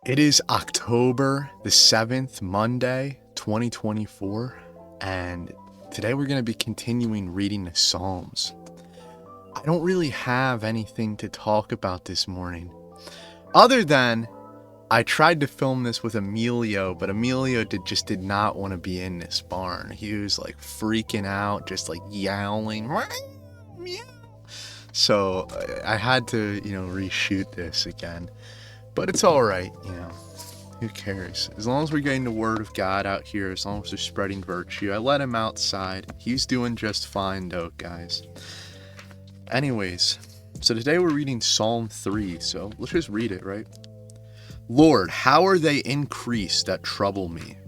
It is October the 7th, Monday, 2024, and today we're going to be continuing reading the Psalms. I don't really have anything to talk about this morning, other than I tried to film this with Emilio, but Emilio just did not want to be in this barn. He was like freaking out, just like yowling. So I had to, reshoot this again. But it's all right, who cares? As long as we're getting the word of God out here, as long as we're spreading virtue. I let him outside. He's doing just fine though, guys. Anyways, so today we're reading Psalm 3, so let's just read it, right? Lord, how are they increased that trouble me?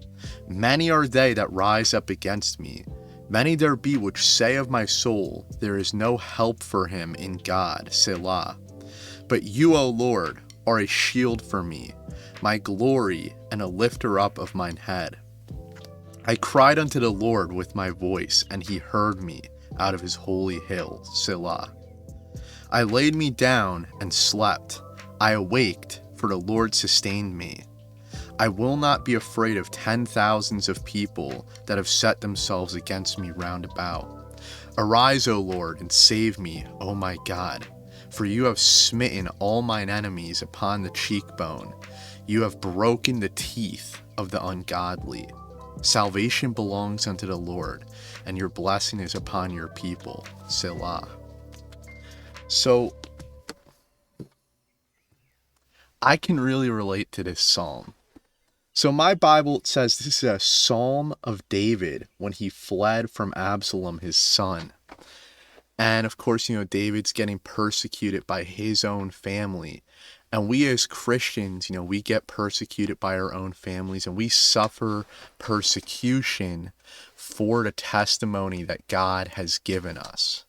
Many are they that rise up against me. Many there be which say of my soul, there is no help for him in God, Selah. But you, O Lord, are a shield for me, my glory, and a lifter up of mine head. I cried unto the Lord with my voice, and he heard me out of his holy hill, Selah. I laid me down and slept. I awaked, for the Lord sustained me. I will not be afraid of 10,000s of people that have set themselves against me round about. Arise, O Lord, and save me, O my God. For you have smitten all mine enemies upon the cheekbone. You have broken the teeth of the ungodly. Salvation belongs unto the Lord, and your blessing is upon your people. Selah. So, I can really relate to this psalm. So my Bible says this is a psalm of David when he fled from Absalom, his son. And of course, David's getting persecuted by his own family. And we as Christians, we get persecuted by our own families, and we suffer persecution for the testimony that God has given us,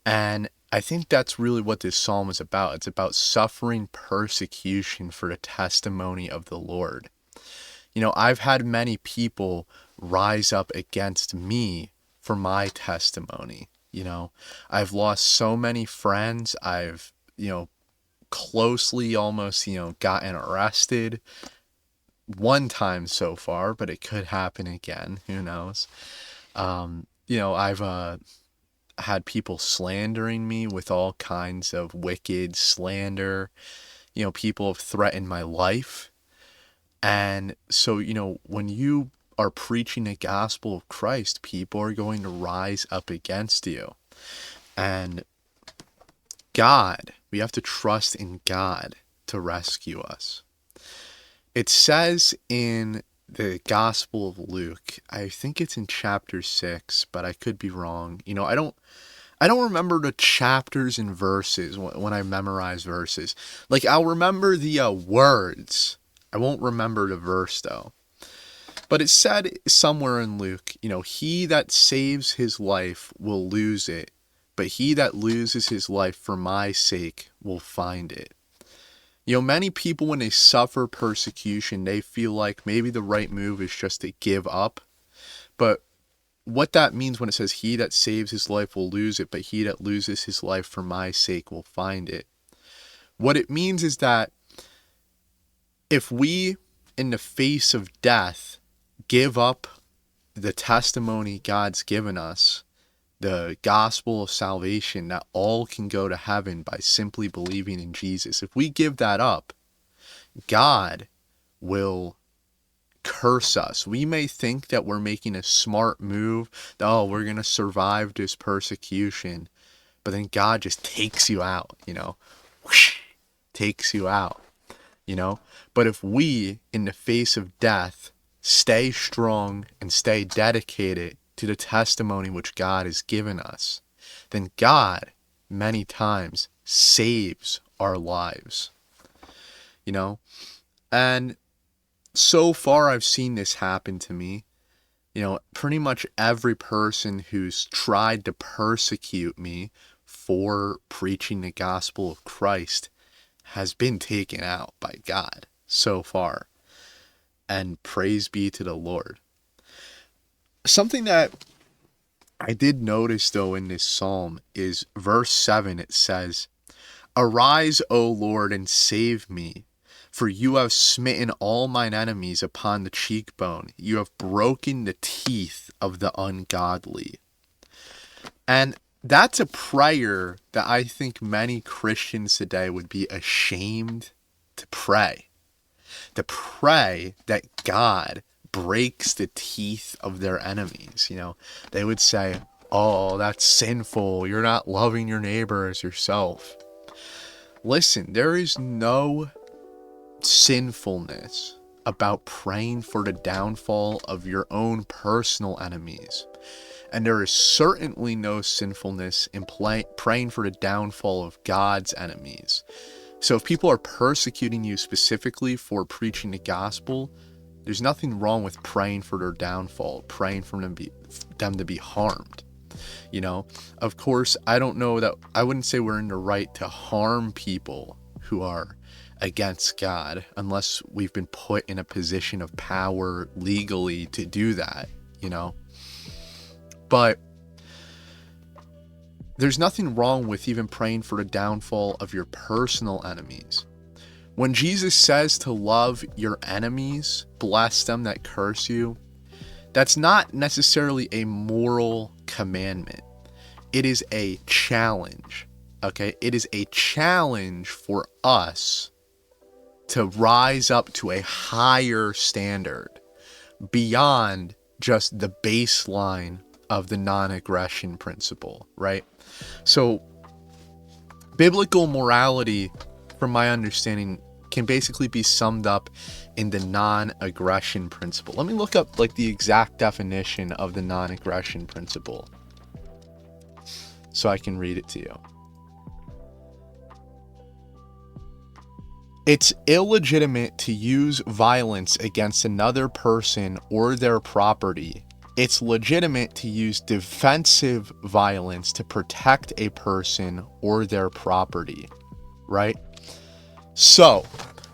And I think that's really what this psalm is about. It's about suffering persecution for the testimony of the Lord. I've had many people rise up against me for my testimony. I've lost so many friends. I've, closely almost, gotten arrested one time so far, but it could happen again. Who knows? I've had people slandering me with all kinds of wicked slander. People have threatened my life. And so, when you are preaching the gospel of Christ, people are going to rise up against you. And God, we have to trust in God to rescue us. It says in the Gospel of Luke, I think it's in chapter 6, but I could be wrong. I don't remember the chapters and verses when I memorize verses. Like, I'll remember the words. I won't remember the verse, though. But it said somewhere in Luke, he that saves his life will lose it, but he that loses his life for my sake will find it. Many people, when they suffer persecution, they feel like maybe the right move is just to give up. But what that means when it says he that saves his life will lose it, but he that loses his life for my sake will find it. What it means is that if we, in the face of death, give up the testimony God's given us, the gospel of salvation, that all can go to heaven by simply believing in Jesus. If we give that up, God will curse us. We may think that we're making a smart move, that, we're going to survive this persecution, but then God just takes you out, whoosh, takes you out, But if we, in the face of death, stay strong and stay dedicated to the testimony which God has given us, then God, many times, saves our lives. And so far I've seen this happen to me. Pretty much every person who's tried to persecute me for preaching the gospel of Christ has been taken out by God so far. And praise be to the Lord. Something that I did notice, though, in this psalm is verse 7. It says, Arise, O Lord, and save me, For you have smitten all mine enemies upon the cheekbone. You have broken the teeth of the ungodly. And that's a prayer that I think many Christians today would be ashamed to pray. To pray that God breaks the teeth of their enemies. They would say, oh, that's sinful. You're not loving your neighbor as yourself. Listen, there is no sinfulness about praying for the downfall of your own personal enemies. And there is certainly no sinfulness in praying for the downfall of God's enemies. So if people are persecuting you specifically for preaching the gospel, there's nothing wrong with praying for their downfall, praying for them to be harmed. Of course, I wouldn't say we're in the right to harm people who are against God unless we've been put in a position of power legally to do that, But there's nothing wrong with even praying for the downfall of your personal enemies. When Jesus says to love your enemies, bless them that curse you, that's not necessarily a moral commandment. It is a challenge, okay? It is a challenge for us to rise up to a higher standard beyond just the baseline of the non-aggression principle, right? So biblical morality, from my understanding, can basically be summed up in the non-aggression principle. Let me look up the exact definition of the non-aggression principle so I can read it to you. It's illegitimate to use violence against another person or their property. It's legitimate to use defensive violence to protect a person or their property, right? So,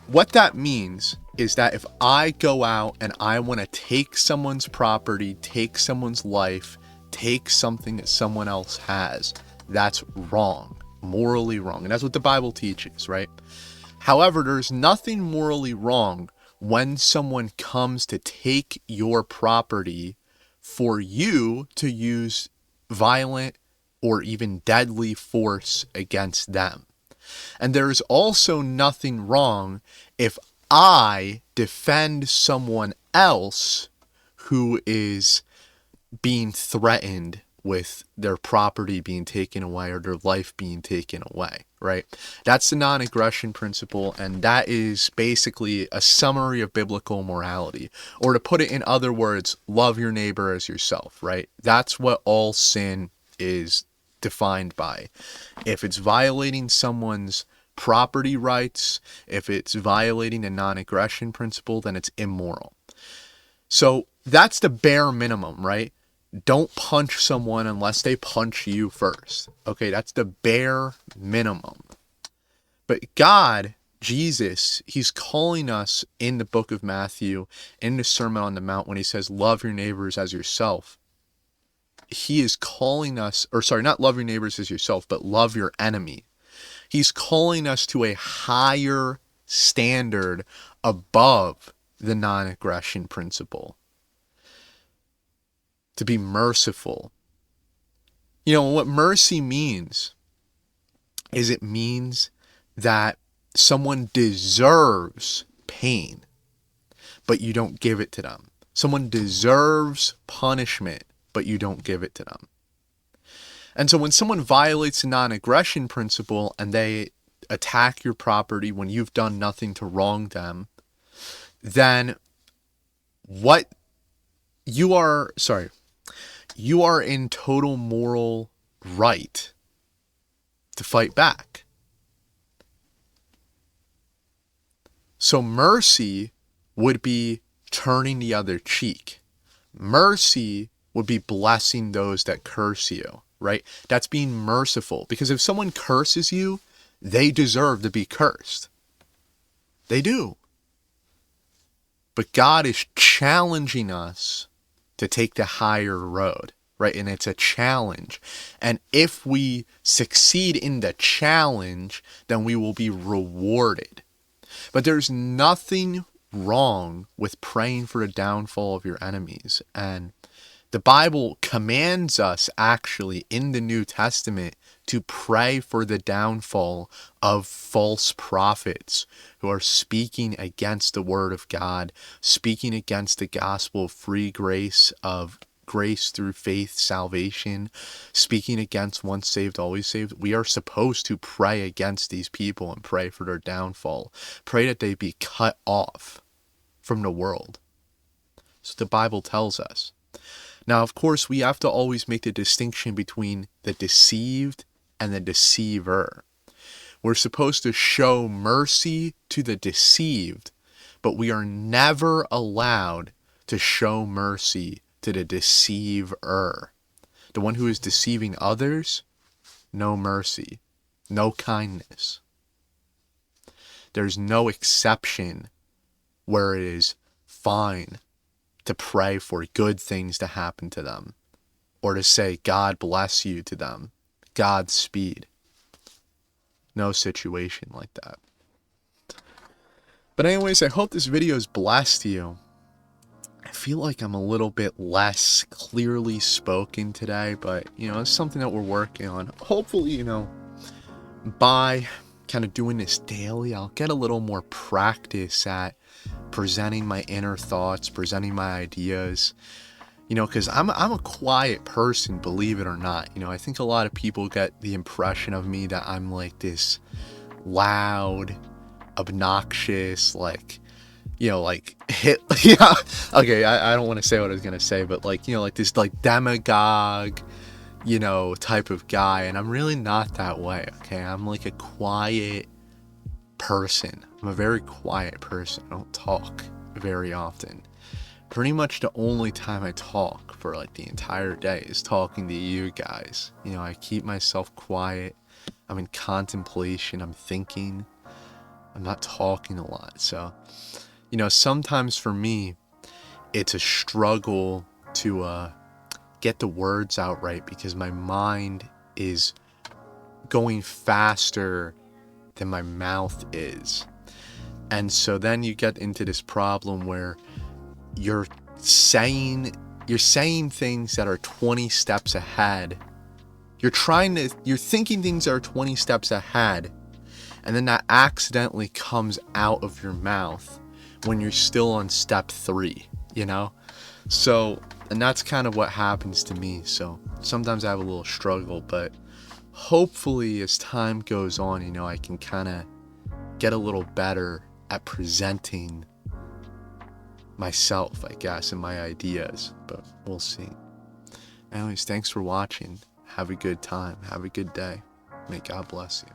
what that means is that if I go out and I want to take someone's property, take someone's life, take something that someone else has, that's wrong, morally wrong. And that's what the Bible teaches, right? However, there's nothing morally wrong when someone comes to take your property for you to use violent or even deadly force against them. And there is also nothing wrong if I defend someone else who is being threatened with their property being taken away or their life being taken away, right? That's the non-aggression principle, and that is basically a summary of biblical morality. Or to put it in other words, love your neighbor as yourself, right? That's what all sin is defined by. If it's violating someone's property rights, if it's violating the non-aggression principle, then it's immoral. So that's the bare minimum, right? Don't punch someone unless they punch you first. Okay, that's the bare minimum. But God, Jesus, he's calling us in the book of Matthew, in the Sermon on the Mount, when he says, love your neighbors as yourself. He is calling us, not love your neighbors as yourself, but love your enemy. He's calling us to a higher standard above the non-aggression principle. To be merciful. What mercy means is it means that someone deserves pain, but you don't give it to them. Someone deserves punishment, but you don't give it to them. And so when someone violates the non-aggression principle and they attack your property when you've done nothing to wrong them, then you are in total moral right to fight back. So mercy would be turning the other cheek. Mercy would be blessing those that curse you, right? That's being merciful. Because if someone curses you, they deserve to be cursed. They do. But God is challenging us to take the higher road, right? And it's a challenge. And if we succeed in the challenge, then we will be rewarded. But there's nothing wrong with praying for the downfall of your enemies. And the Bible commands us actually in the New Testament to pray for the downfall of false prophets who are speaking against the word of God, speaking against the gospel of free grace, of grace through faith, salvation, speaking against once saved, always saved. We are supposed to pray against these people and pray for their downfall. Pray that they be cut off from the world. So the Bible tells us. Now, of course, we have to always make the distinction between the deceived and the deceiver. We're supposed to show mercy to the deceived, but we are never allowed to show mercy to the deceiver. The one who is deceiving others, no mercy, no kindness. There's no exception where it is fine to pray for good things to happen to them, or to say God bless you to them, Godspeed. No situation like that. But anyways, I hope this video has blessed you. I feel like I'm a little bit less clearly spoken today, but it's something that we're working on. Hopefully, by kind of doing this daily, I'll get a little more practice at presenting my inner thoughts, presenting my ideas, because I'm a quiet person, believe it or not. I think a lot of people get the impression of me that I'm like this loud, obnoxious, like hit, yeah, okay, I don't want to say what I was going to say, but like this like demagogue, type of guy, and I'm really not that way, okay? I'm like a quiet person. I'm a very quiet person. I don't talk very often. Pretty much the only time I talk for like the entire day is talking to you guys. I keep myself quiet. I'm in contemplation. I'm thinking. I'm not talking a lot. So, sometimes for me, it's a struggle to get the words out right because my mind is going faster than my mouth is. And so then you get into this problem where you're saying things that are 20 steps ahead. You're thinking things that are 20 steps ahead, and then that accidentally comes out of your mouth when you're still on step 3, So, and that's kind of what happens to me. So sometimes I have a little struggle, but hopefully as time goes on, I can kind of get a little better at presenting myself, I guess, and my ideas, but we'll see. Anyways, thanks for watching. Have a good time. Have a good day. May God bless you.